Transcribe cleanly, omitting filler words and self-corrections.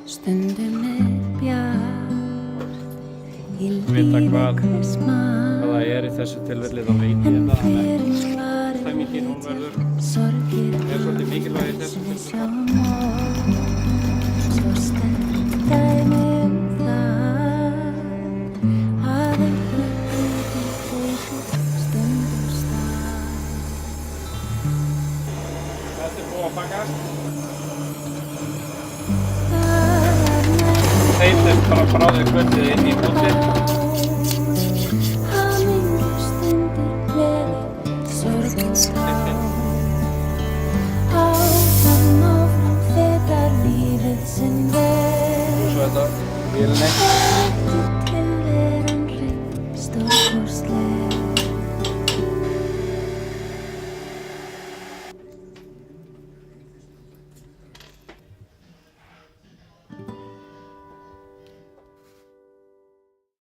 Stundum bjart í Vita lífi hvað hvers mann, það í þessu tilfelli, þá veit ég en það. hver svarið Stemmingin, hún verður sorgir svolítið mikilvæg í þessu sem við tilfelli. sjáum svo sterkt dæmi það að hluti tekur stundum stað. Þetta er búið að pakast. Það Þeitist bara bráðið kvöldið inn í mótið. hamingju stundir gleði, sorg og tár. Áfram þegar lífið sinn Svo veg. þetta vélni.